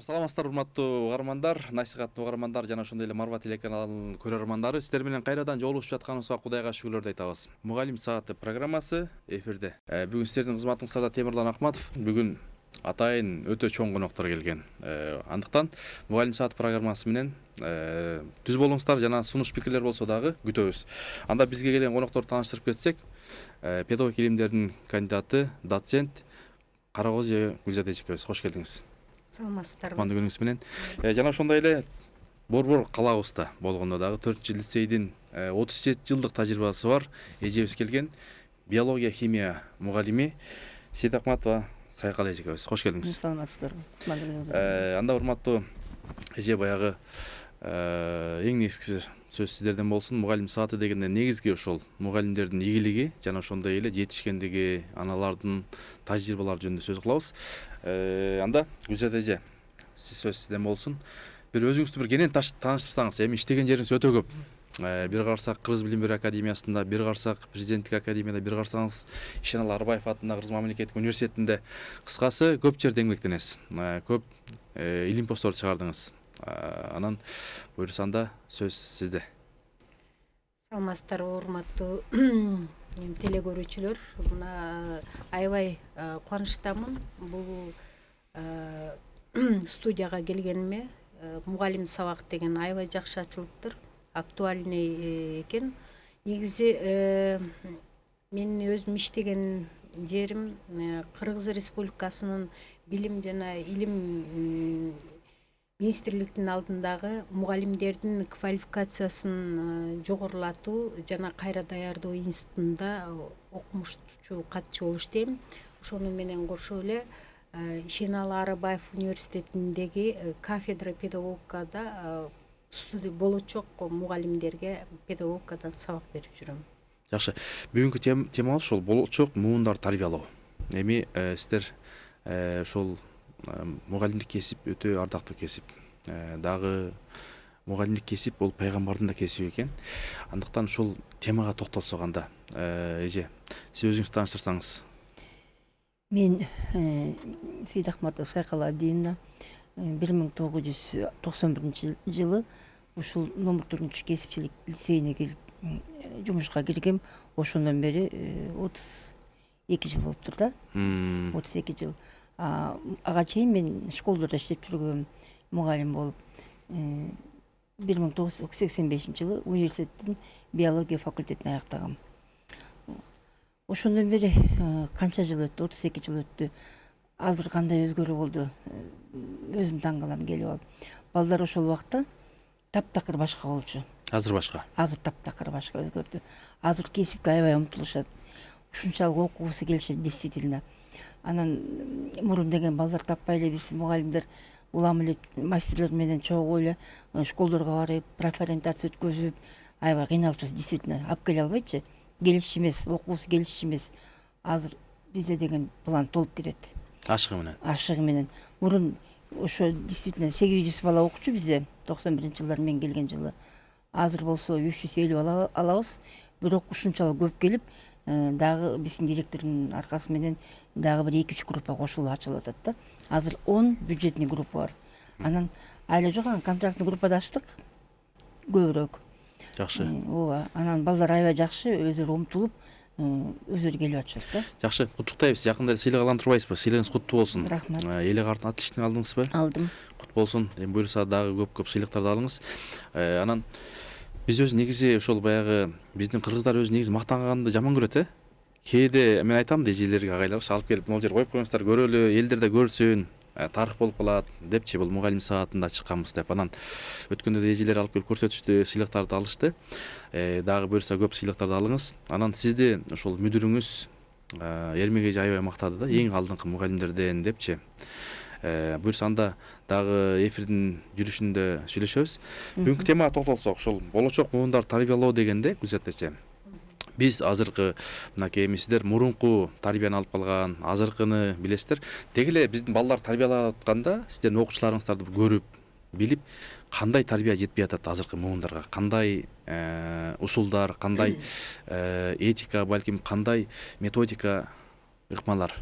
Саламатсыздар, урматтуу угармандар, насихаттуу угармандар жана ошондой эле Марва телеканалынын көрөрмандары. Сиздер менен кайрадан жолугушуп жатканыбызга Кудайга шүгүрлөрдү айтабыз. Мугалим сааты программасы эфирде. Бүгүн сиздердин кызматыңыздарда Темирлан Акматов. Бүгүн атайын өтө чоң коноктор келген. Андыктан Мугалим сааты программасы менен түз болуңуздар жана сунуш пикирлер болсо дагы күтөбүз. Анда бизге келген конокторду тааныштырып кетсек, педагогик илимдердин кандидаты, доцент Карагөз Гүлзада эжекебиз. Кош келдиңиз. Саламатсыздарбы. Кутмандуу күнүңүз менен. Жана ошондой эле Борбор калаабызда болгондо дагы 4-лицейдин 37 жылдык тажрыйбасы бар эжебиз келген. Биология, химия мугалими Сейдакматова Сайкал эжекебиз. Кош келдиңиз. Саламатсыздарбы. Кутмандуу күнүңүз. Анда урматтуу эже, баягы эң негизгиси сөз сиздерден болсун. Мугалим сааты дегенде негизги ошол мугалимдердин ийгилиги жана ошондой эле жетишкендиги, аналардын тажрыйбалары жөнүндө сөз кылабыз. Анда Гүлзада эже, сөз сизден болсун. Бир өзүңүздү бир кенен тааныштырсаңыз, эми иштеген жериңиз өтө көп. Бир карасак Кыргыз билим берүү академиясында, бир карасак Президенттик академияда, бир карасаңыз Ишеналы Арбаев атындагы Кыргыз мамлекеттик университетинде. Кыскасы, көп жерде эмгектенесиз. Көп илим постторду чыгардыңыз. Анан буюрса анда сөз сизде. Саламатсыздарбы, урматтуу телегөрүүчүлөр. Мына аябай кубанычтамын бул студияга келгениме. Мугалим сабак деген аябай жакшы ачылыптыр, актуальный экен. Негизи мен өзүм иштеген жерим Кыргыз Республикасынын билим жана илим министрликтин алдындагы мугалимдердин квалификациясын жогорулатуу жана кайра даярдоо институтунда окумуштуу катчы болуп иштейм. Ошону менен кошо эле Ишеналы Арбаев университетиндеги кафедра педагогикада болочок мугалимдерге педагогикадан сабак берип жүрөм. Жакшы. Бүгүнкү темабыз ошол болочок муундар тарбиялоо. Эми сиздер ошол мугалимдик кесип өтө ардактуу кесип. Дагы мугалимдик кесип бул пайгамбардын да кесиби экен. Андыктан ушул темага токтолсок анда, эже, сиз өзүңүз тааныштырсаңыз. Мен Сейдакматова Сайкал Абдиевна 1991 жылы ушул номер 4 кесипчилик лицейине келип жумушка киргем. Ошондон бери 32 жыл болуптур да. 32 жыл. Ага чейин мен школдордо иштеп жүргөм, мугалим болуп. 1985 жылы университеттин биология факультетин аяктагам. Ошондон бери канча жыл өттү? 32 жыл өттү. Азыр кандай өзгөрүү болду? Өзүм таң калам келип алып. Балдар ошол убакта таптакыр башка болчу. Азыр башка. Азыр таптакыр башка өзгөрдү. Азыр кесипке аябай умтулушат. Ушунчалык окугусу келишет действительно. Анан мурун деген балдар таппай эле биз мугалимдер улам эле мастерлер менен чогуу эле школдорго барып, профориентация өткөзүп, аябай кыйналчубуз действительно. Алып келе албайчы. Келишчи эмес, окуусу келишчи эмес. Азыр бизде деген план толуп кетет. Ашыгы менен. Ашыгы менен. Мурун ошо действительно 800 бала окучу бизде 91-жылдар мен келген жылы. Азыр болсо 350 бала алабыз. Бирок ушунчалык көп келип, дагы биздин директордун аркасы менен дагы бир 2-3 группа кошулуп ачылып атат да. Азыр 10 бюджетный группа бар. Анан айла жок, контрактный группада ачтык. Көбүрөөк. Жакшы. Ооба, анан балдар аябай жакшы, өздөрү умтулуп, өздөрү келип атышат да. Жакшы, куттуктайбыз. Жакында эле сыйлык алантырбайсызбы? Сыйлыгыңыз куттуу болсун. Рахмат. Эле картын отличный алдыңызбы? Алдым. Кут болсун. Эми буюрса дагы көп сыйлыктарды алыңыз. Анан биз өзү негизи ошол баягы биздин кыргыздар өзү негизи мактанганды жаман көрөт, Кээде мен айтам эжелерге, агайларга алып келип, могул жер коюп коюңуздар, көрөлү, элдер да көрсүн, тарых болуп калат депчи, бул мугалим саатында чыкканбыз деп. Анан өткөндө да эжелер алып келип көрсөтүштү, сыйлыктарды алышты. Дагы буюрса көп сыйлыктарды алыңыз. Анан сизди ошол мүдүрүңүз Эрмек эже аябай мактады да, эң алдыңкы мугалимдерден депчи. Буюрса анда дагы эфирдин жүрүшүндө сүйлөшөбүз. Бүгүнкү темага токтолсок, ошол болочок муундар тарбиялоо дегенде, Гүлзат эже, биз азыркы мынакей эми сиздер мурунку тарбияны алып калган, азыркыны билесиздер. Деги эле биздин балдар тарбиялап атканда сиздердин окуучуларыңыздарды көрүп, билип, кандай тарбия жетпей атат азыркы муундарга? Кандай усулдар, кандай этика, балким кандай методика ыкмалар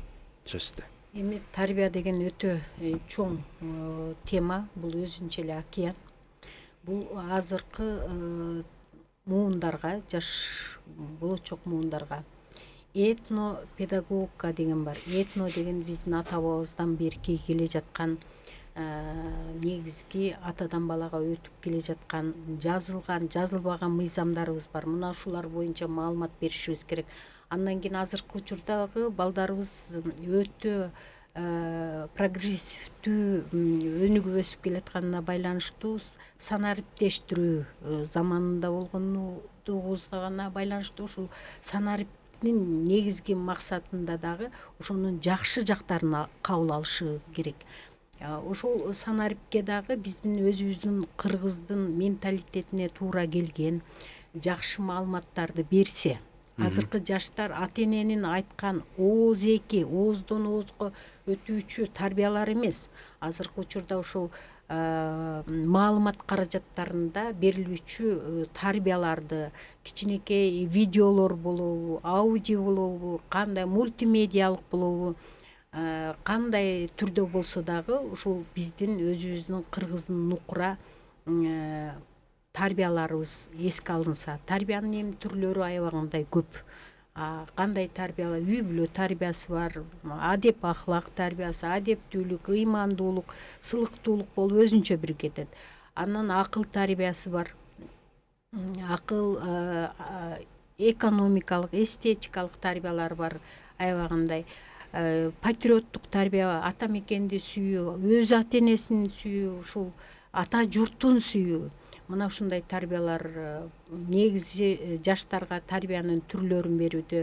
сөз сизде? Эми тарбия деген өтө чоң тема, бул өзүнчө эле океан. Бул азыркы муундарга, жаш болочок муундарга этно педагогика деген бар. Этно деген биздин ата бабабыздан берки келе жаткан негизги атадан балага өтүп келе жаткан жазылган, жазылбаган мыйзамдарыбыз бар. Мына ушулар боюнча маалымат беришибиз керек. Андан кийин азыркы учурдагы балдарыбыз өтө прогрессивдүү өнүгүп өсүп келатканына байланыштуу санариптештирүү заманында болгондугубузга гана байланыштуу ушул санариптин негизги максатында дагы ошонун жакшы жактарын кабыл алышы керек. Ошол санарипке дагы биздин өзүбүздүн кыргыздын менталитетине туура келген жакшы маалыматтарды берсе, азыркы жаштар ата эненин айткан ооздон оозго өтүүчү тарбиялар эмес. Азыркы учурда ушул маалымат каражаттарында берилүүчү тарбияларды, кичинекей видеолор болобу, аудио болобу, кандай мультимедиалык болобу, кандай түрдө болсо дагы ушул биздин өзүбүздүн кыргыздын нукура тарбияларыбыз эске алынса. Тарбиянын эми түрлөрү аябагандай көп. Кандай тарбиялар, үй бүлө тарбиясы бар, адеп ахлак тарбиясы, адептүүлүк, ыймандуулук, сылыктуулук болуп өзүнчө бир кетет. Андан акыл тарбиясы бар. Акыл, экономикалык, эстетикалык тарбиялар бар аябагандай. Патриоттук тарбия, ата мекенди сүйүү, өз ата энесин сүйүү, ушул ата журтун сүйүү. Мына ушундай тарбиялар негизи жаштарга тарбиянын түрлөрүн берүүдө,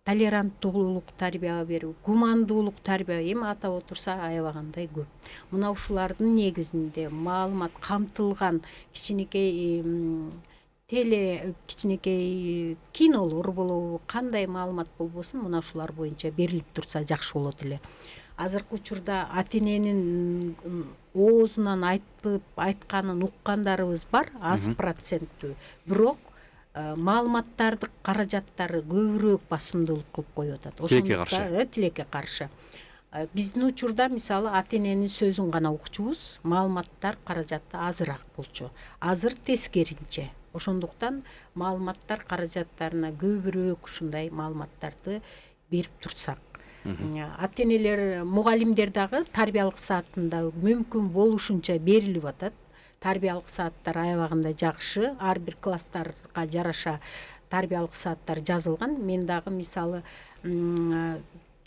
толеранттуулук тарбия берүү, гумандуулук тарбия эми атап отурса аябагандай көп. Мына ушулардын негизинде маалымат камтылган кичинекей кичинекей кинолор болобу, кандай маалымат болбосун, мына ушулар боюнча берилип турса жакшы болот эле. Азыркы учурда ата эненин оозунан айтканын уккандарыбыз бар, аз проценттүү. Бирок маалыматтардын каражаттары көбүрөөк басымдуулук кылып коюп атат. Ошондуктан тилекке каршы. Биздин учурда мисалы ата эненин сөзүн гана укчубуз, маалыматтар каражаты азыраак болчу. Азыр тескеринче. Ошондуктан маалыматтар каражаттарына көбүрөөк ушундай маалыматтарды берип турсак. Ата энелер, мугалимдер дагы тарбиялык саатында мүмкүн болушунча берилип атат. Тарбиялык сааттар аябагында жакшы, ар бир класстарга жараша тарбиялык сааттар жазылган. Мен дагы мисалы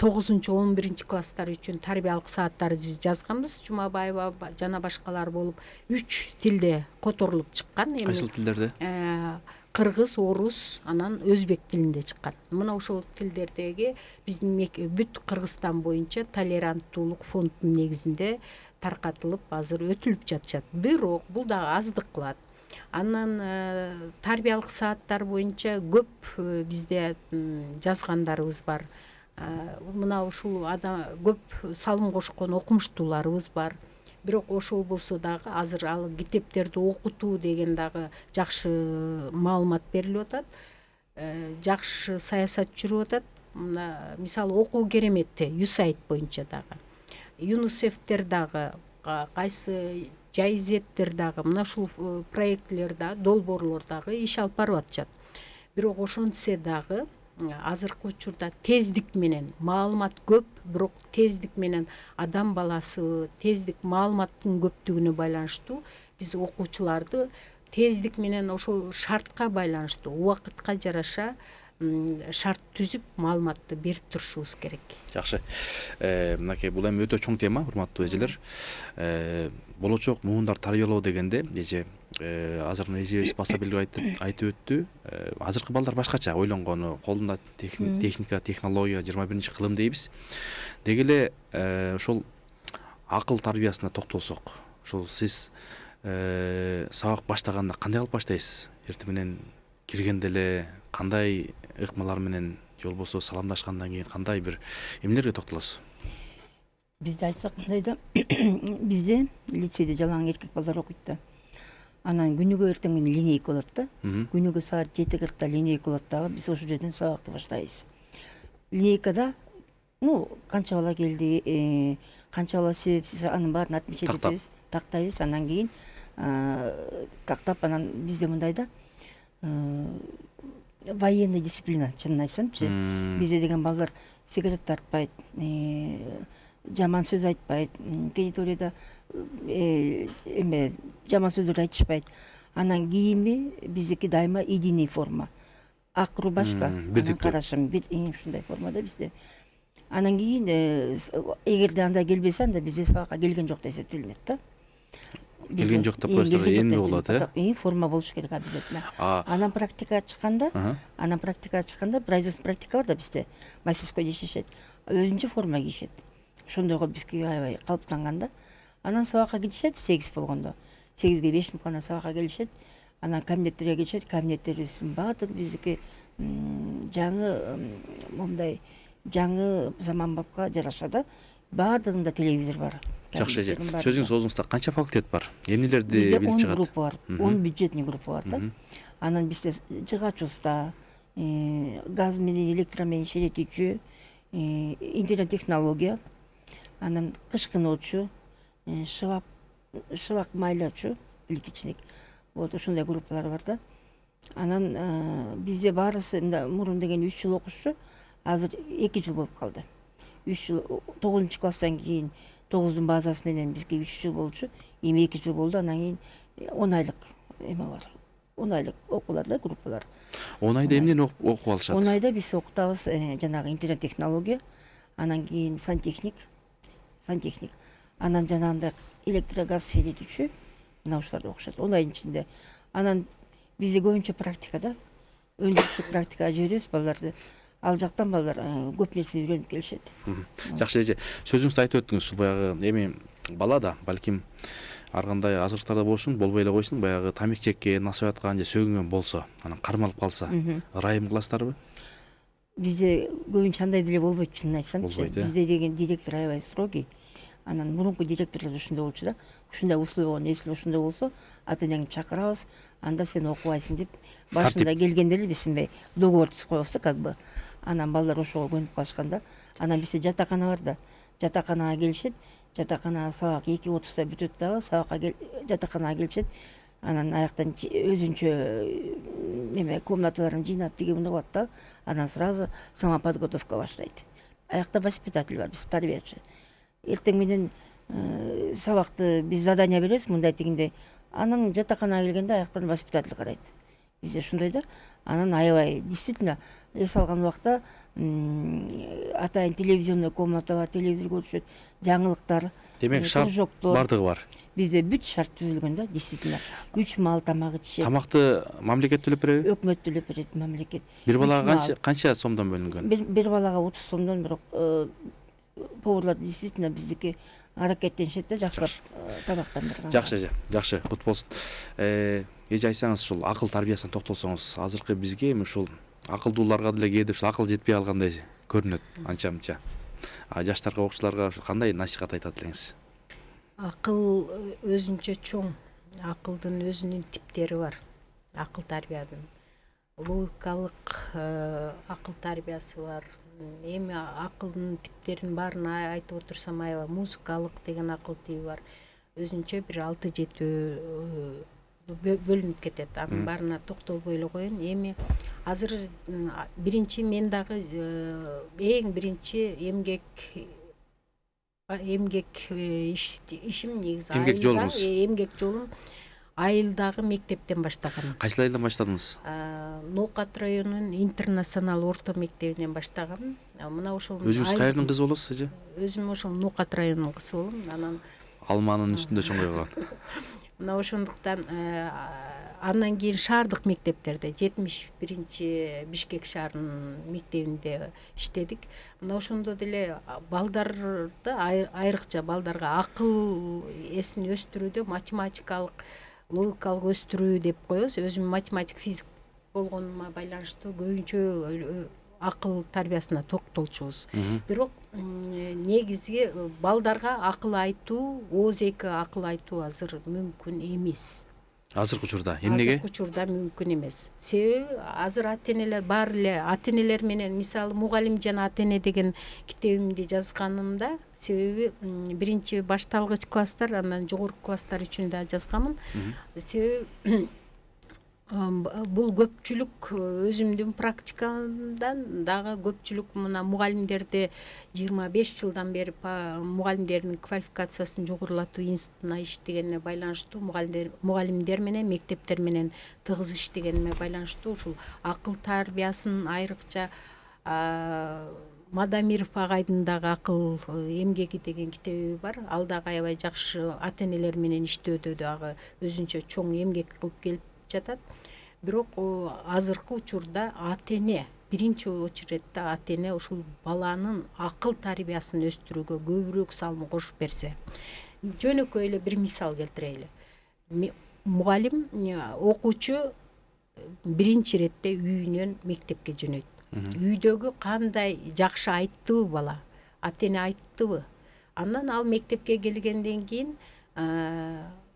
9-11 класстар үчүн тарбиялык сааттарды жазганбыз. Жумабаева жана башкалар болуп 3 тилде которулуп чыккан. Кайсыл тилдерде? Кыргыз, орус, анан өзбек тилинде чыккан. Мына ошол тилдердеги биздин бүт Кыргызстан боюнча толеранттуулук фондунун негизинде таркатылып, азыр өтүлүп жатышат. Бирок бул дагы аздык кылат. Анан тарбиялык сааттар боюнча көп бизде жазгандарыбыз бар. Мына ушул көп салым кошкон окумуштууларыбыз бар. Бирок ошол болсо дагы азыр ал китептерди окутуу деген дагы жакшы маалымат берилип атат. Жакшы саясат жүрүп атат. Мына мисалы окуу кереметте USAID боюнча дагы. ЮНИСЕФтер дагы, кайсы жайзеттер дагы мына ушул проектлер да, долбоорлор дагы иш алып барып атышат. Бирок ошентсе дагы азыркы учурда тездик менен маалымат көп, бирок тездик менен адам баласы тездик маалыматтын көптүгүнө байланыштуу биз окуучуларды тездик менен ошол шартка байланыштуу убакытка жараша шарт түзүп маалыматты берип турушубуз керек. Жакшы. Мынакей бул эми өтө чоң тема, урматтуу эжелер. Болочок муундар тарбиялоо дегенде эже азыр эжебиз баса белгилеп айтып өттү. Азыркы балдар башкача ойлонгону, колунда техника, технология, 21-кылым дейбиз. Деги эле ошол акыл тарбиясына токтолсок, ошол сиз сабак баштаганда кандай алып баштайсыз? Эртең менен киргенде эле кандай ыкмалар менен, же болбосо саламдашкандан кийин кандай бир эмнелерге токтолосуз? Бизде айтсак кандайда, бизде лицейде жалаң эркек балдар окуйт да. Анан күнүгө эртең менен линейка болот да. Күнүгө саат 7:40 линейка болот дагы, биз ошол жерден сабакты баштайбыз. Линейкада канча бала келди, канча бала себепсиз, анын баарын отмечать этебиз, тактайбыз. Андан кийин тактап, анан бизде мындай да, военный дисциплина, чынын айтсамчы. Бизде деген балдар сигарет тартпайт, жаман сөз айтпайт, территорияда жаман сөздөрдү айтышпайт. Анан кийими биздики дайыма единый форма. Ак рубашка, анан кара шым, ушундай формада бизде. Анан кийин эгерде андай келбесе, анда бизде сабакка келген жок деп эсептелинет да. Келген жок деп коесуздар, эмне болот, форма болуш керек обязательно. Анан практикага чыкканда, производство практика бар да бизде, мастерской иштешет. Өзүнчө форма кийишет. Ошондойго бизге аябай калыптанган да. Анан сабакка кетишет 8 болгондо. 8ге 5 мүмкүн сабакка келишет. Анан кабинеттерге келишет. Кабинеттерибиздин баардыгы биздики жаңы момундай жаңы заманбапка жараша да. Баардыгында телевизор бар. Жакшы эже. Сөзүңүз оозуңузда канча факультет бар? Эмнелерди билип чыгат? 10 группа бар. 10 бюджетный группа бар да. Анан бизде жыгач уста, газ менен электро менен иштетүүчү, интернет технология, анан кышкыноочу, шыбак майлоочу, электричник. Вот ушундай группалар бар да. Анан бизде баарысы мурун деген 3 жыл окушчу, азыр 2 жыл болуп калды. 3 жыл 9-класстан кийин 9-дун базасы менен бизге 3 жыл болчу, эми 2 жыл болду. Анан кийин 10 айлык эме бар. 10 айлык окуулар да, группалар. 10 айда эмнени окуп алышат? 10 айда биз окутабыз жанагы интернет технология, анан кийин сантехник, анан жанагындай электрогаз сейлетүүчү, мына ушуларды окушат 10 айдын ичинде. Анан бизде көбүнчө практика да, өндүрүштүк практикага жиберебиз балдарды. Ал жактан балдар көп нерсени үйрөнүп келишет. Жакшы эже, сөзүңүздү айтып өттүңүз, ушул баягы эми бала да балким ар кандай азырыктарда болушун, болбой эле койсун, баягы тамак чеккен, насып аткан же сөгүнгөн болсо, анан кармалып калса, ырайым кыласыздарбы? Бизде көбүнчө андай деле болбойт, чынын айтсамчы. Бизде деген директор аябай строгий. Анан мурунку директорлор ушундай болчу да. Ушундай условия, если ушундай болсо, ата-энеңди чакырабыз, анда сен окубайсың деп башында келгенде эле бисинбей договор түзүп коебуз да, как бы. Анан балдар ошого көнүп калышканда, анан бизде жатакана бар да. Жатаканага келишет, жатакана сабак 2:30да бүтөт дагы, сабакка жатаканага келишет. Анан аяктан өзүнчө неме комнаталарын жыйнап деген мындай кылат да. Анан сразу самоподготовка баштайт. Аякта воспитатель бар, биз тарбиячы. Эртең менен сабакты биз задание беребиз, мындай дегенде. Анан жатаканага келгенде аяктан воспитатель карайт. Бизде ушундай да. Анан аябай действительно эс алган убакта атайын телевизионный комната бар, телевизор көрүшөт, жаңылыктар, демек шарт бардыгы бар. Бизде бүт шарт түзүлгөн да, действительно. 3 маал тамак ичишет. Тамакты мамлекет төлөп береби? Өкмөт төлөп берет, мамлекет. Бир балага канча сомдон бөлүнгөн? Бир балага 30 сомдон, бирок поварлар действительно биздики аракеттенишет да, жакшылап тамактандырганга. Жакшы эже, жакшы, кут болсун. Эже айтсаңыз, ушул акыл тарбиясына токтолсоңуз, азыркы бизге эми ушул акылдууларга деле кээде ушул акыл жетпей калгандай көрүнөт, анча-мынча. Жаштарга, окуучуларга ушу кандай насихат айтат элеңиз? Акыл өзүнчө чоң. Акылдын өзүнүн типтери бар. Акыл тарбиянын логикалык акыл тарбиясы бар. Эми акылдын типтерин баарын айтып отурсам, аябай музыкалык деген акыл тиби бар. Өзүнчө бир 6-7 бөлүнүп кетет. Анын баарына токтолбой эле коеюн. Эми азыр биринчи мен дагы эң биринчи эмгек ишим негизи эмгек жолум айылдагы мектептен баштагам. Кайсы айылдан баштадыңыз? Ноокат районунун интернационал орто мектебинен баштагам. Мына ошол өзүңүз каердин кызы болосуз эже? Өзүм ошол Ноокат районунун кызы болом. Анан алманын үстүндө чоңойгон. Мына ошондуктан андан кийин шаардык мектептерде 71-чи Бишкек шаарынын мектебинде иштедик. Мына ошондо деле балдарды айрыкча балдарга акыл эсин өстүрүүдө математикалык, логикалык өстүрүү деп коебуз. Өзүм математик, физик болгонума байланыштуу көбүнчө акыл тарбиясына токтолчубуз. Бирок негизи балдарга акыл айтуу, ооз эки акыл айтуу азыр мүмкүн эмес. азыркы учурда эмнеге? Азыркы учурда мүмкүн эмес. Себеби азыр ата-энелер баары эле ата-энелер менен, мисалы мугалим жана ата-эне деген китебимди жазганымда, себеби биринчи башталгыч класстар, андан жогорку класстар үчүн да жазганмын. Себеби бул көпчүлүк өзүмдүн практикамдан дагы көпчүлүк мына мугалимдерди 25 жылдан бери мугалимдердин квалификациясын жогорулатуу институтуна иштегенине байланыштуу, мугалимдер менен мектептер менен тыгыз иштегениме байланыштуу ушул акыл тарбиясын айрыкча Мадамиров агайдын дагы акыл эмгеги деген китеби бар. Ал дагы аябай жакшы ата-энелер менен иштөөдө дагы өзүнчө чоң эмгек кылып келип жатат. Бирок азыркы учурда ата-эне, биринчи очередде ата-эне ушул баланын акыл тарбиясын өстүрүүгө көбүрөөк салым кошуп берсе. Жөнөкөй эле бир мисал келтирели. Мугалим, окуучу биринчи иретте үйүнөн мектепке жөнөйт. Үйдөгү кандай жакшы айттыбы бала, ата-эне айттыбы. Андан ал мектепке келгенден кийин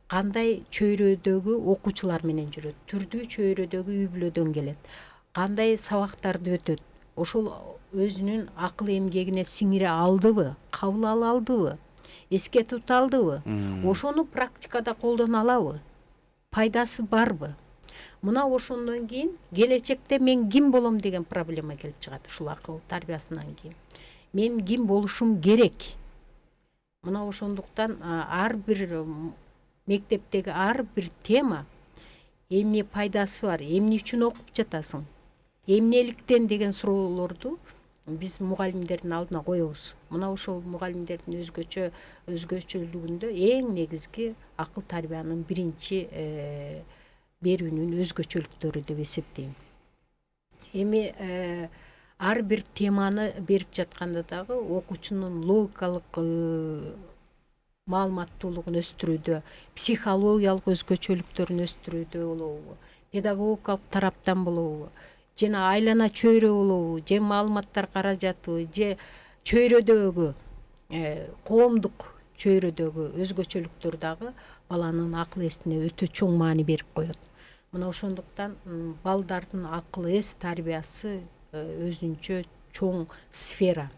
кандай чөйрөдөгү окуучулар менен жүрөт, түрдүү чөйрөдөгү үй бүлөдөн келет, кандай сабактарды өтөт, ошол өзүнүн акыл эмгегине сиңире алдыбы, кабыл ала алдыбы, эске тута алдыбы, ошону практикада колдоно алабы, пайдасы барбы. Мына ошондон кийин келечекте мен ким болом деген проблема келип чыгат ушул акыл тарбиясынан кийин. Мен ким болушум керек. Мына ошондуктан ар бир мектептеги ар бир тема эмне пайдасы бар, эмне үчүн окуп жатасың, эмнеликтен деген суроолорду биз мугалимдердин алдына коебуз. Мына ошол мугалимдердин өзгөчөлүгүндө эң негизги акыл тарбиянын биринчи берүүнүн өзгөчөлүктөрү деп эсептейм. Эми ар бир теманы берип жатканда дагы окуучунун логикалык маалыматтуулугун өстүрүүдө, психологиялык өзгөчөлүктөрүн өстүрүүдө болобу, педагогикалык тараптан болобу, жана айлана чөйрө болобу, же маалыматтар каражатыбы, же чөйрөдөгү коомдук чөйрөдөгү өзгөчөлүктөр дагы баланын акыл эсине өтө чоң маани берип коет. Мына ошондуктан балдардын акыл эс тарбиясы өзүнчө чоң сфера.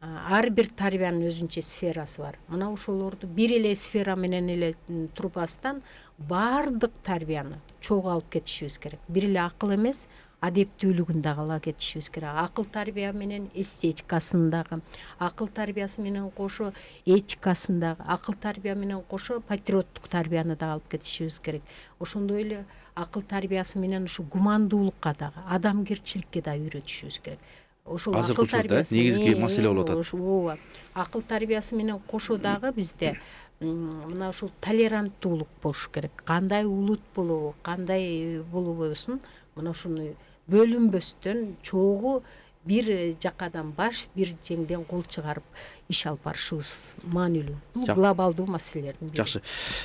Ар бир тарбиянын өзүнчө сферасы бар. Мына ошолорду бир эле сфера менен эле турбастан баардык тарбияны чогуу алып кетишибиз керек. Бир эле акыл эмес, адептүүлүгүн дагы ала кетишибиз керек. Акыл тарбия менен эстетикасын дагы, акыл тарбиясы менен кошо этикасын дагы, акыл тарбия менен кошо патриоттук тарбияны дагы алып кетишибиз керек. Ошондой эле акыл тарбиясы менен ушу гумандуулукка дагы, адамгерчиликке дагы үйрөтүшүбүз керек. Ошол акыл тарбиясы негизги маселе болуп атат. Ооба. Акыл тарбиясы менен кошо дагы бизде мына ушул толеранттуулук болуш керек. Кандай улут болобу, кандай болбосун, мына ушуну бөлүнбөстөн чогуу бир жакадан баш, бир жеңден кол чыгарып иш алып барышыбыз маанилүү. Бул глобалдуу маселелердин бири. Жакшы.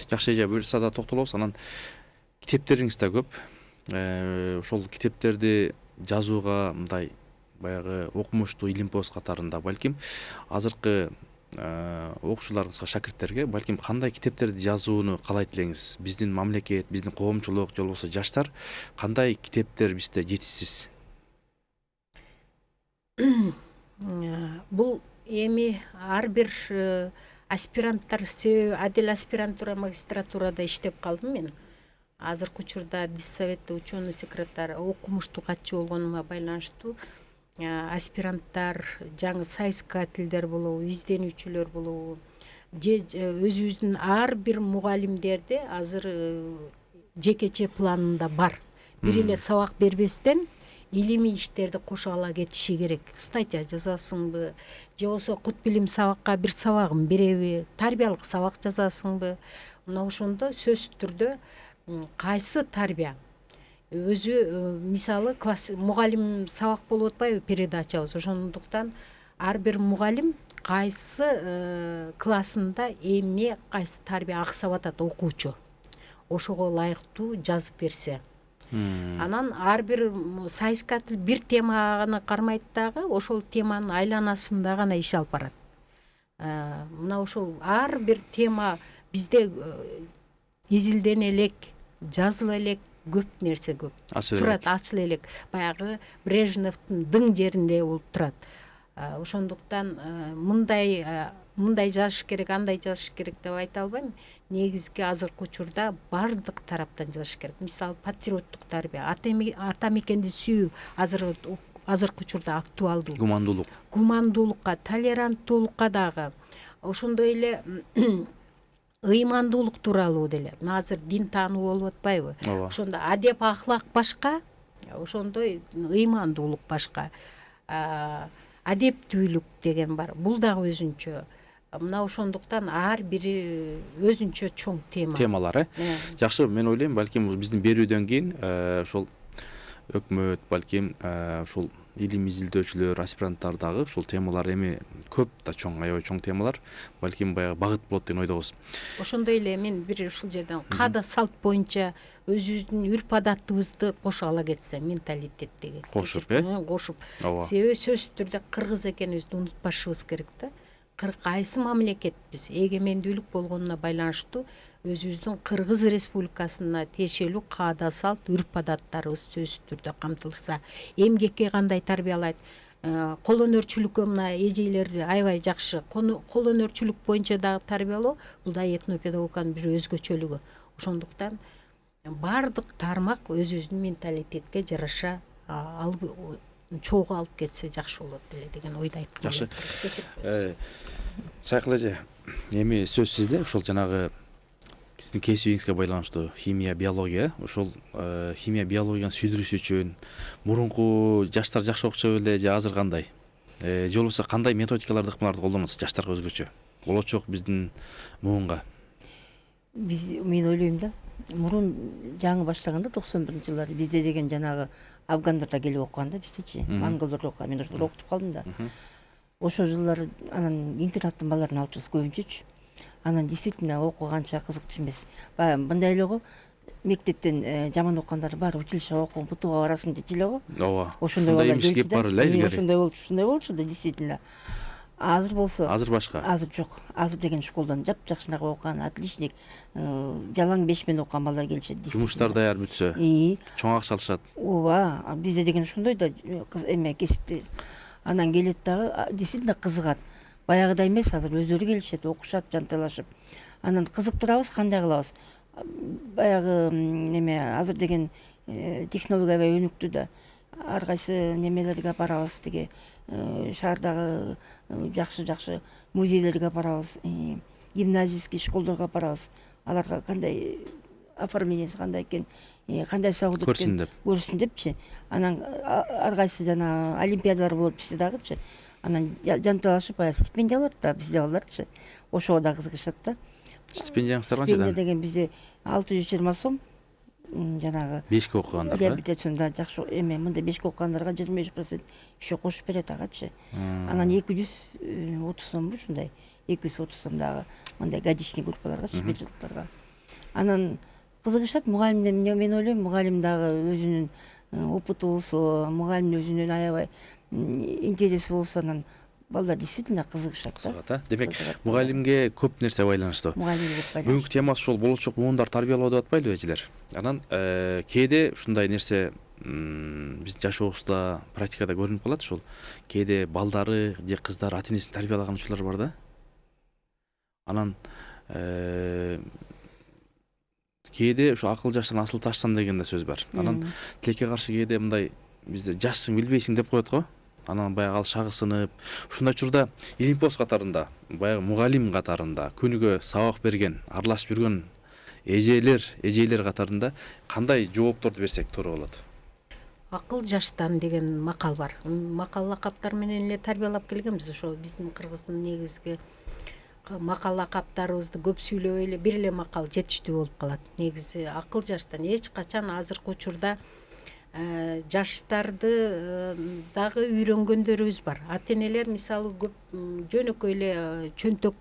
Жакшы эже, буюрса да токтолобуз. Анан китептериңиз да көп. Ошол китептерди жазууга мындай баягы окумуштуу илимпоз катарында балким азыркы окуучуларыбызга, шакирттерге балким кандай китептерди жазууну каалайт элеңиз? Биздин мамлекет, биздин коомчулук, же болбосо жаштар кандай китептер бизде жетишсиз? Бул эми ар бир аспиранттар, себеби адил аспирантура, магистратурада иштеп калдым мен. Азыркы учурда диссоветте ученый секретарь, окумуштуу катчы болгонума байланыштуу аспиранттар, жаңы соискательдер болобу, изденүүчүлөр болобу, же өзүбүздүн ар бир мугалимдерде азыр жекече планында бар. Бир эле сабак бербестен илимий иштерди кошо ала кетиши керек. Статья жазасыңбы, же болбосо кут билим сабакка бир сабагын береби, тарбиялык сабак жазасыңбы. Мына ошондо сөзсүз түрдө кайсы тарбия өзү, мисалы класс мугалим сабак болуп атпайбы передачабыз, ошондуктан ар бир мугалим кайсы классында эмне, кайсы тарбия аксап атат окуучу, ошого ылайыктуу жазып берсе. Анан ар бир соискатель бир теманы кармайт дагы, ошол теманын айланасында гана иш алып барат. Мына ошол ар бир тема бизде изилдене элек жазыла элек көп нерсе көп Ачык турат, ачыла элек баягы Брежневдин дың жеринде болуп турат. Ошондуктан мындай жазыш керек, андай жазыш керек деп айта албайм. Негизги азыркы учурда бардык тараптан жазыш керек. Мисалы патриоттук тарбия, ата мекенди сүйүү азыркы учурда актуалдуу. Гумандуулукка, толеранттуулукка дагы. Ошондой эле ыймандуулук тууралуу деле. Азыр дин таануу болуп атпайбы? Ошондо адеп ахлак башка, ошондой ыймандуулук башка. Адептүүлүк деген бар. Бул дагы өзүнчө. Мына ошондуктан ар бири өзүнчө чоң темалар. Жакшы, мен ойлойм, балким биздин берүүдөн кийин ошол өкмөт, балким ушул илимий изилдөөчүлөр, аспиранттар дагы ушул темалар эми көп да чоң, аябай чоң темалар, балким баягы багыт болот деген ойдобуз. Ошондой эле мен бир ушул жерден каада салт боюнча өзүбүздүн үрп адатыбызды кошуп ала кетсем, менталитеттеги кошуп. Себеби сөзсүз түрдө кыргыз экенибизди унутпашыбыз керек да. Кайсы мамлекетпиз, эгемендүүлүк болгонуна байланыштуу өзүбүздүн Кыргыз Республикасына тиешелүү каада салт, үрп адаттарыбыз сөзсүз түрдө камтылса, эмгекке кандай тарбиялайт, кол өнөрчүлүккө мына эжейлерди аябай жакшы кол өнөрчүлүк боюнча дагы тарбиялоо, бул да этнопедагогиканын бир өзгөчөлүгү. Ошондуктан бардык тармак өзүбүздүн менталитетке жараша чогуу алып кетсе жакшы болот деле деген ойду айткым келет. Жакшы. Сайкыл эже, эми сөзсүз эле ошол жанагы сиздин кесибиңизге байланыштуу химия, биология, ошол химия, биологияны сүйдүрүш үчүн мурунку жаштар жакшы окучу беле же азыр кандай? Же болбосо кандай методикаларды, ыкмаларды колдоносуз жаштарга өзгөчө? Болочок биздин муунга. Мен ойлойм да, мурун жаңы баштаганда 91-жылдары бизде деген жанагы афгандарда келип окуган да, биздечи, монголдордо окуган, мен ошол окутуп калдым да. Ошол жылдары анан интернаттын балдарын алып жүрүп көбүнчөчү. Анан действительно окуганча кызыкчу эмес. Баягы мындай эле го, мектептен жаман окугандар бар, училище окуп бутуга барасың деп эле го. Ооба. Ошондой балдар келчү да. Ошондой болчу да, действительно. Азыр болсо. Азыр башка. Азыр жок. Азыр деген школдан жапжакшынак окуган, отличник, жалаң 5 мен окуган балдар келишет. Жумуштар даяр бүтсө, чоң акча алышат. Ооба, бизде деген ошондой да, кесипте. Анан келет дагы, действительно кызыгат. Баягыдай эмес, азыр өздөрү келишет, окушат, жантайлашып. Анан кызыктырабыз, кандай кылабыз? Баягы азыр деген технология аябай өнүктү да. Ар кайсы немелерге апарабыз, тиги шаардагы жакшы музейлерге апарабыз, гимназийский школдорго апарабыз. Аларга кандай оформлениясы кандай экен, кандай сабак көрсүн депчи. Анан ар кайсы жана олимпиадалар болот бизде дагычы. Анан жанталашып стипендия алат да бизде балдарчы. Ошого да кызыгышат да. Стипендияңыздар канча? Стипендия деген бизде 620 сом. Жанагы 5ке окугандар. Реабилитационда жакшы мындай 5ке окугандарга 25% еще кошуп берет агачы. Анан 230 сом ушундай. 230 сом дагы мындай годичный группаларга, 5 жылдыктарга. Анан кызыгышат мугалимдер, мен ойлойм, мугалим дагы өзүнүн опыту болсо, мугалимдин өзүнүн аябай интереси болсо, анан балдар действительно кызыгышат да. Демек, мугалимге көп нерсе байланыштуу. Мугалимге көп байланыштуу. Бүгүнкү темасы ошол болочок муундар тарбиялоо деп атпайлыбы эжелер? Анан кээде ушундай нерсе биздин жашообузда, практикада көрүнүп калат, ошол кээде балдары же кыздары ата энесин тарбиялаган учурлар бар да. Анан кээде ушу акыл жаштан асыл таштан деген да сөз бар. Анан тилекке каршы кээде мындай бизде жашсың билбейсиң деп коет го. Анан баягы ал шагысынып, ушундай учурда илимпоз катарында, баягы мугалим катарында, күнүгө сабак берген, аралашып жүргөн эжелер катарында кандай жоопторду берсек туура болот? Акыл жаштан деген макал бар. Макал лакаптар менен эле тарбиялап келгенбиз. Ошо биздин Кыргыздын негизги макал лакаптарыбызды көп сүйлөбөй эле бир эле макал жетиштүү болуп калат. Негизи акыл жаштан эч качан азыркы учурда жаштарды дагы үйрөнгөндөрүбүз бар. Ата энелер мисалы көп жөнөкөй эле чөнтөк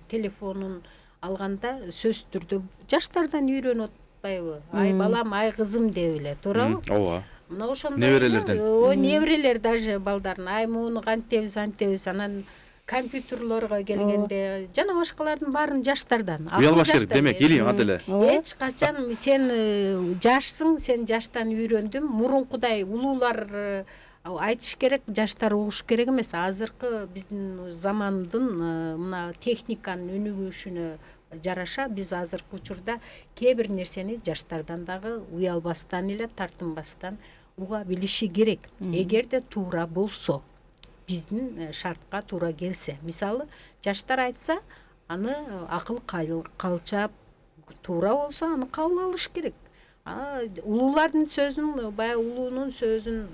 телефонун алганда сөзсүз түрдө жаштардан үйрөнүп атпайбы? Ай балам, ай кызым деп эле, туурабы? Ооба. Мына ошондой неберелерден. Неберелер даже балдарын ай муну кантебиз, анан компьютерлорго келгенде жана башкалардын баарын жаштардан уялбаш керек демек элим ат эле. эч качан сен жашсың, сен жаштан үйрөндүм. Мурункудай улуулар айтыш керек, жаштар угуш керек эмес. Азыркы биздин замандын мына техниканын өнүгүшүнө жараша биз азыркы учурда кээ бир нерсени жаштардан дагы уялбастан эле, тартынбастан уга билиши керек. Эгерде туура болсо, биздин шартка туура келсе, мисалы жаштар айтса, аны акыл калчап туура болсо аны кабыл алыш керек. Улуулардын сөзүн, баягы улуунун сөзүн,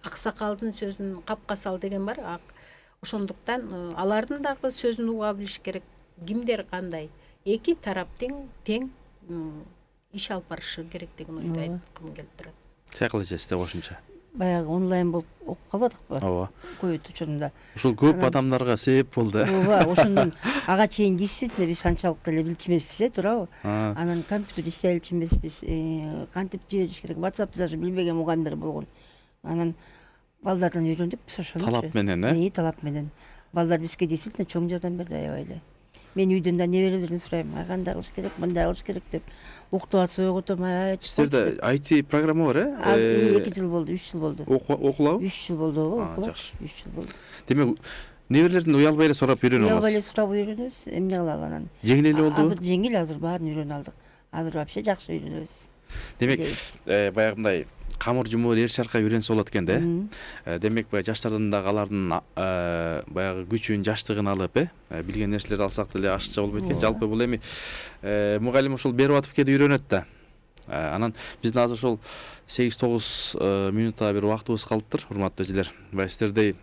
аксакалдын сөзүн капка сал деген бар. Ошондуктан алардын дагы сөзүн уга билиш керек. Кимдер кандай, эки тарап тең иш алып барышы керек деген ойду айткым келип турат. Чакыл эжесте кошумча. Баягы онлайн болуп окуп калбадыкпы? Ооба. Ковид учурунда. Ушул көп адамдарга себеп болду. Ооба, ошондон ага чейин действительно биз анчалык деле билчү эмеспиз, туурабы? Анан компьютер иштей алчу эмеспиз. Кантип жибериш керек? WhatsApp даже билбеген мугалимдер болгон. Анан балдардан үйрөндүк биз ошону. Талап менен, талап менен. Балдар бизге действительно чоң жардам берди, аябай эле. Мен үйдөн да неберелерден сурайм, кандай кылыш керек, мындай кылыш керек деп. Уктуп атса угутум, Сиздерде IT программа бар, 2 жыл болду, 3 жыл болду. Окулабы? 3 жыл болду, окулап. Жакшы. 3 жыл болду. Демек, неберелерден уялбай эле сурап үйрөнүп аласыз. Уялбай эле сурап үйрөнөбүз. Эмне кылалы анан? Жеңил эле болдубу? Азыр жеңил, азыр баарын үйрөнүп алдык. Азыр вообще жакшы үйрөнөбүз. Демек, баягындай камыр жумуу эр шарка үйрөнсө болот экен да. Демек, баягы жаштардан дагы алардын баягы күчүн, жаштыгын алып, билген нерселерди алсак деле ашыкча болбойт экен. Жалпы бул эми мугалим ушул берип атып кээде үйрөнөт да. Анан биздин азыр ошол 8-9 минутта бир убактыбыз калыптыр, урматтуу эжелер. Баягы сиздердей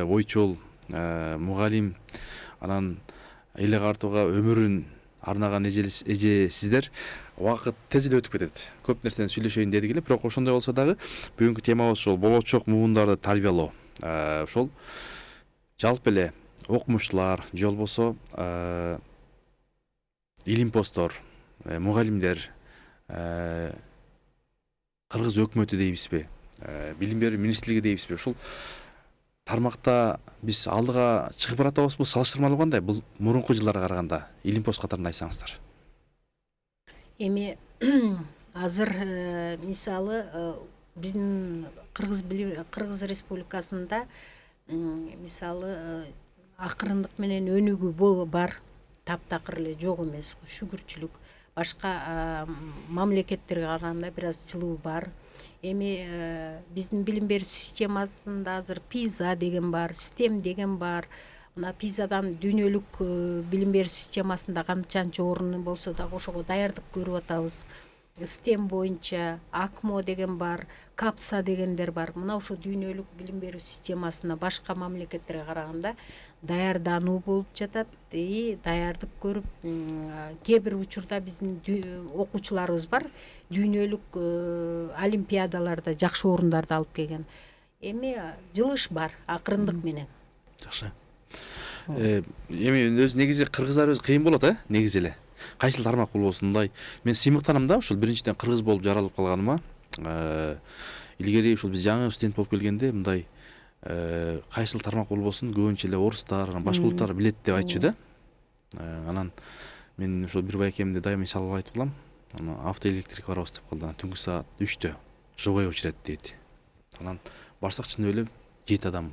ойчул мугалим, анан эле картууга өмүрүн арнаган эже сиздер. Убакыт тез эле өтүп кетет. Көп нерсени сүйлөшөйүн дедик эле, бирок ошондой болсо дагы бүгүнкү темабыз ошол болочок муундарды тарбиялоо. Ошол жалпы эле окумуштуулар, же болбосо илимпоздор, мугалимдер, кыргыз өкмөтү дейбизби, билим берүү министрлиги дейбизби, ушул тармакта биз алдыга чыгып баратабызбы, салыштырмалуу кандай бул мурунку жылдарга караганда? Илимпоз катарында айтсаңыздар. Эми азыр мисалы биздин Кыргыз Республикасында мисалы акырындык менен өнүгүү бар, таптакыр эле жок эмес, шүгүрчүлүк. Башка мамлекеттерге караганда бир аз жылуу бар. Эми биздин билим берүү системасында азыр PISA деген бар, STEM деген бар. Мына PISAдан дүйнөлүк билим берүү системасында канчанча орун болсо дагы ошого даярдык көрүп атабыз. STEM боюнча ACMO деген бар, CAPSA дегендер бар. Мына ошо дүйнөлүк билим берүү системасына башка мамлекеттерге караганда даярдануу болуп жатат. Даярдык көрүп, кээ бир учурда биздин окуучуларыбыз бар, дүйнөлүк олимпиадаларда жакшы орундарды алып келген. Эми жылыш бар, акырындык менен. Жакшы. Эми өзү негизи кыргыздар өзү кыйын болот, негизи эле. Кайсыл тармак болбосун мындай. Мен сыймыктанам да, ушул биринчиден кыргыз болуп жаралып калганыма. Илгери ушул биз жаңы студент болуп келгенде мындай кайсыл тармак болбосун көбүнчө эле орустар, башка улуттар билет деп айтчу да. Анан мен ушул бир байкемде дайыма мисал кылып айтып калам. Автоэлектрик барабыз деп калды. Түнкү саат 3-тө живой очередь дейт. Анан барсак чын эле 7 адам.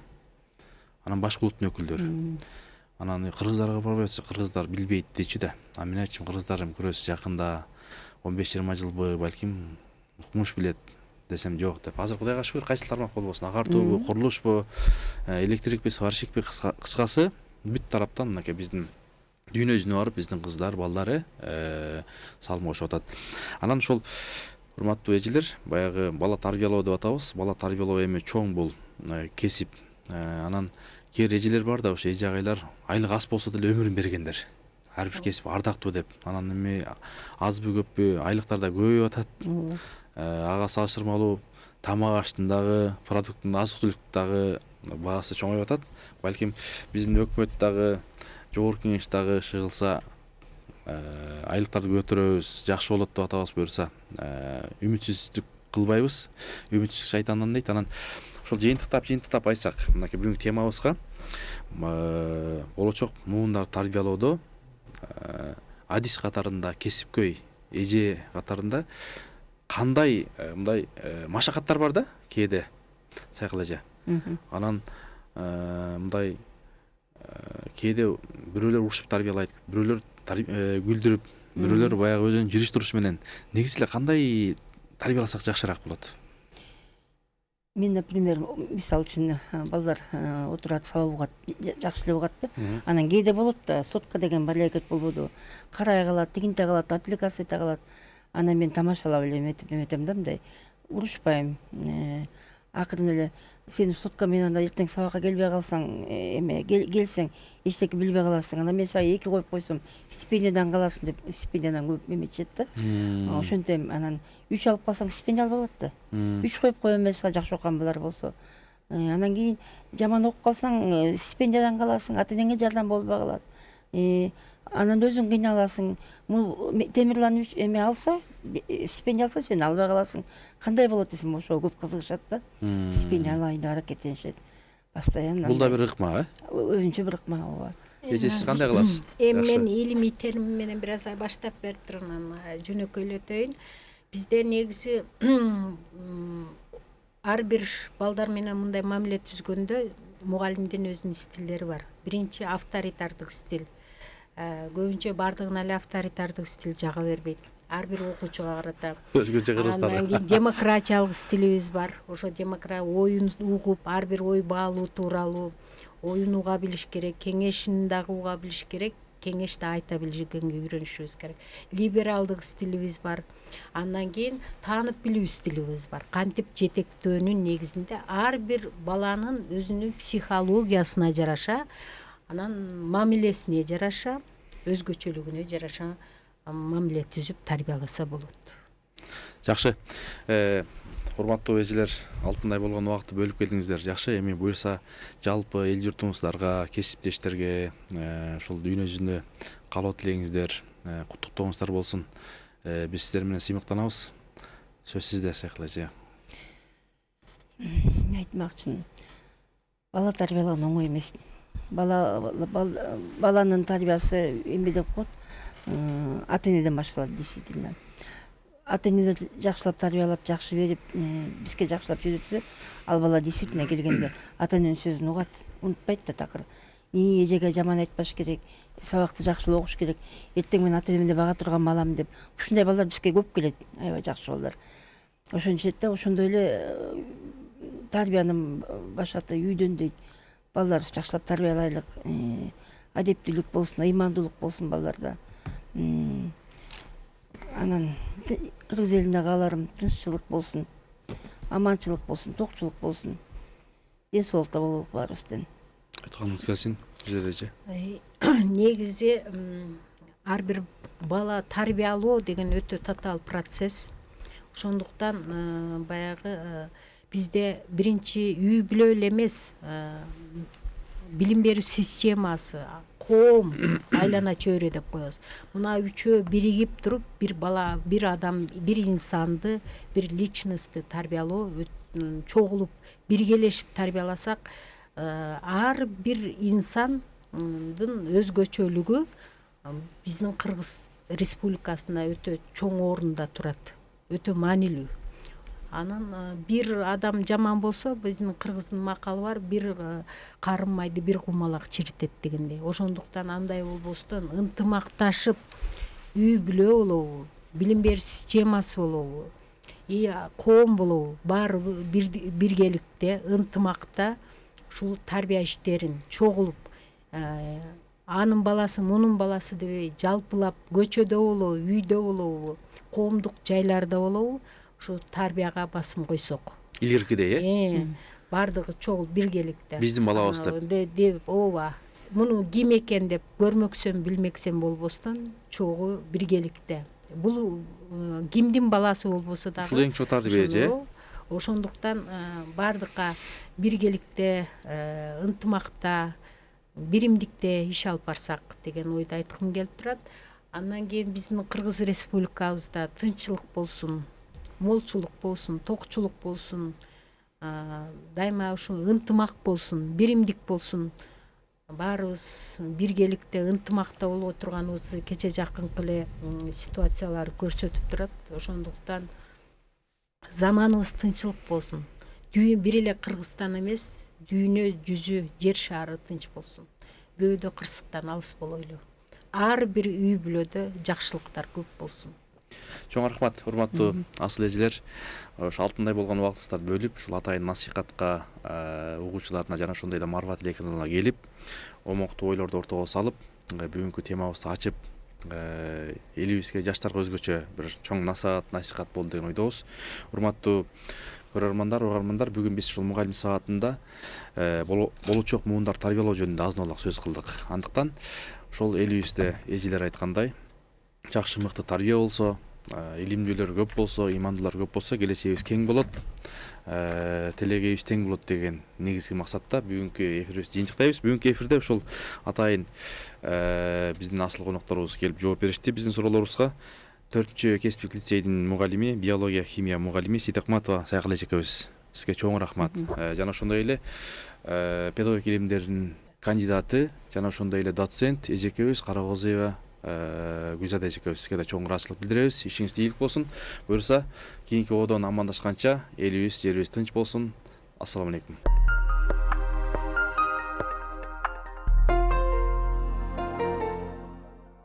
Анан башка улуттун өкүлдөрү. Анан кыргыздарга барбай атса, кыргыздар билбейт дейчү да. Мен айтчым, кыргыздарым көрөсүз жакында 15-20 жылбы балким укмуш билет десем жок деп. Азыр Кудайга шүгүр кайсыл тармак болбосун, агартуубу, курулушпу, электрикпи, сварщикпи, кыскасы бүт тараптан мынакей биздин дүйнө жүзүнө барып биздин кыздар, балдар салым кошуп атат. Анан ошол урматтуу эжелер, баягы бала тарбиялоо деп атабыз. Бала тарбиялоо эми чоң бул кесип. Анан кээ бир эжелер бар да, ошо эже агайлар айлык аз болсо деле өмүрүн бергендер. Ар бир кесип ардактуу деп. Анан эми азбы көппү айлыктар да көбөйүп атат. Ага салыштырмалуу тамак аштын дагы, продукттун азык-түлүктүн дагы баасы чоңоюп атат. Балким биздин өкмөт дагы, жогорку кеңеш дагы шыгылса, айлыктарды көтөрөбүз, жакшы болот деп атабыз буюрса, үмүтсүздүк кылбайбыз. Үмүтсүз шайтандан дейт. Анан ошол жыйынтыктап айтсак, мынакей бүгүнкү темабызга болочок муундарды тарбиялоодо адис катарында, кесипкөй эже катарында кандай мындай машакаттар бар да кээде, Сайкыл эже. Анан мындай кээде бирөөлөр урушуп тарбиялайт, бирөөлөр күлдүрүп, бирөөлөр баягы өзүнүн жүрүш турушу менен негизи эле кандай тарбияласак жакшыраак болот? Мен, например, мисалы үчүн балдар отурат, сабак угат, жакшы эле угат да. Анан кээде болот да, сотка деген балекет болбоду. Карай калат, тигинте калат, аппликацияда калат. Анан мен тамашалап эле эметем да, мындай урушпайм. Акырын эле сен сотка менен эртең сабакка келбей калсаң, келсең эчтеке билбей каласың. Анан мен сага 2 коюп койсом, стипендиядан каласың деп, стипендиядан көп эметишет да. Ошентем, анан 3 алып калсаң стипендия алып алат да. 3 коюп коем мен сага жакшы окуган балдар болсо. Анан кийин жаман окуп калсаң, стипендиядан каласың, ата-энеңе жардам болбой калат. Анан өзүң кыйналасың. Темирлан эме алса, стипендия алса, сен албай каласың. Кандай болот десем, ошо көп кызыгышат да. Стипендия алайын деп аракеттенишет. Постоянно. Бул да бир ыкма, Өзүнчө бир ыкма, ооба. Эже сиз кандай кыласыз? Мен илимий термин менен бир аз баштап берип турам, жөнөкөйлөтөйүн. Бизде негизи ар бир балдар менен мындай мамиле түзгөндө мугалимдин өзүнүн стилдери бар. Биринчи авторитардык стиль. Көбүнчө бардыгына эле авторитардык стиль жага бербейт. Ар бир окуучуга карата. Өзгөчө кыргыздар. Андан кийин демократиялык стилибиз бар. Ошо оюн угуп, ар бир ой баалуу, тууралуу, оюн уга билиш керек, кеңешин дагы уга билиш керек, кеңешти айта билгенге үйрөнүшүбүз керек. Либералдык стилибиз бар. Андан кийин таанып билүү стилибиз бар. Кантип жетектөөнүн негизинде ар бир баланын өзүнүн психологиясына жараша, анан мамилесине жараша, өзгөчөлүгүнө жараша мамиле түзүп тарбияласа болот. Жакшы. Урматтуу эжелер, алтындай болгон убакытты бөлүп келдиңиздер. Жакшы. Эми буюрса жалпы эл журтуңуздарга, кесиптештерге, ушул дүйнө жүзүндө калоо тилегиңиздер, куттуктооңуздар болсун. Биз сиздер менен сыймыктанабыз. Сөз сизде, Сайкыл эже. Айтмакчымын. Бала тарбиялоо оңой эмес. Баланын тарбиясы эме деп коет, ата-энеден башталат действительно. Ата-энелер жакшылап тарбиялап, жакшы берип, бизге жакшылап үйрөтсө, ал бала действительно келгенде ата-эненин сөзүн угат, унутпайт да такыр. Эжеге жаман айтпаш керек, сабакты жакшылап окуш керек. Эртең мен ата-энемди бага турган балам деп. Ушундай балдар бизге көп келет, аябай жакшы балдар. Ошончет да, ошондой эле тарбиянын башаты үйдөн дейт. Балдар жакшылап тарбиялайлык, адептүүлүк болсун, ыймандуулук болсун балдарда. Анан кыргыз элине кааларым тынччылык болсун, аманчылык болсун, токчулук болсун. Ден соолукта бололук баарыбыздын. Айтканыңыз келсин, эже. Негизи ар бир бала тарбиялоо деген өтө татаал процесс. Ошондуктан баягы бизде биринчи үй бүлө эле эмес, билим берүү системасы, коом, айлана чөйрө деп коебуз. Мына үчөө биригип туруп, бир бала, бир адам, бир инсанды, бир личностты тарбиялоо, чогулуп, биргелешип тарбияласак, ар бир инсандын өзгөчөлүгү биздин Кыргыз Республикасында өтө чоң орунда турат, өтө маанилүү. Анан бир адам жаман болсо, биздин кыргыздын макалы бар, бир карын майды бир кумалак чиритет дегендей. Ошондуктан андай болбостон ынтымакташып, үй бүлө болобу, билим берүү системасы болобу, коом болобу, баары биргеликте, ынтымакта ушул тарбия иштерин чогулуп, анын баласы, мунун баласы дебей жалпылап көчөдө болобу, үйдө болобу, коомдук жайларда болобу, ушу тарбияга басым койсок. Илгиркидей, бардыгы чогул биргеликте. Биздин балабыз деп, ооба. Муну ким экен деп көрмөксөм, билмексем болбостон, чогуу биргеликте. Бул кимдин баласы болбосо дагы. Ушул эң чоң тарбия же. Ошондуктан бардыкка биргеликте, ынтымакта, биримдикте иш алып барсак деген ойду айткым келип турат. Андан кийин биздин Кыргыз Республикабызда тынччылык болсун, молчулук болсун, токчулук болсун, дайыма ушу ынтымак болсун, биримдик болсун, баарыбыз биргеликте ынтымакта болуп отурганыбызды кече жакынкы эле ситуациялар көрсөтүп турат. Ошондуктан заманыбыз тынчылык болсун. Бир эле Кыргызстан эмес, дүйнө жүзү, жер шаары тынч болсун. Бөөдө кырсыктан алыс болойлу. Ар бир үй бүлөдө жакшылыктар көп болсун. Чоң рахмат, урматтуу асыл эжелер. Ошо алтындай болгон убактыңыздарды бөлүп, ушул атайын насихатка угуучуларына жана ошондой эле Марва телеканалына келип, омоктуу ойлорду ортого салып, бүгүнкү темабызды ачып, элибизге жаштарга өзгөчө бир чоң насихат болду деген ойдобуз. Урматтуу көрөрмандар, угармандар, бүгүн биз ушул мугалим саатында болочок муундар тарбиялоо жөнүндө азын-аулак сөз кылдык. Андыктан ошол элибизде эжелер айткандай, жакшы мыкты тарбия болсо, илимдүүлөр көп болсо, имандуулар көп болсо, келечегибиз кең болот, телегейибиз тең болот деген негизги максатта бүгүнкү эфирибизди жыйынтыктайбыз. Бүгүнкү эфирде ушул атайын биздин асыл конокторубуз келип жооп беришти биздин суроолорубузга. 4-чү кесиптик лицейдин мугалими, биология, химия мугалими Сейтакматова Сайкал эжекебиз. Сизге чоң рахмат. Жана ошондой эле педагогика илимдеринин кандидаты, жана ошондой эле доцент эжекебиз Карагозуева Гүлзада эжекебиз, сизге да чоң ыраазычылык билдиребиз. Ишиңиз ийгилик болсун. Буюрса, кийинки одон амандашканча элибиз, жерибиз тынч болсун. Ассаламу алейкум.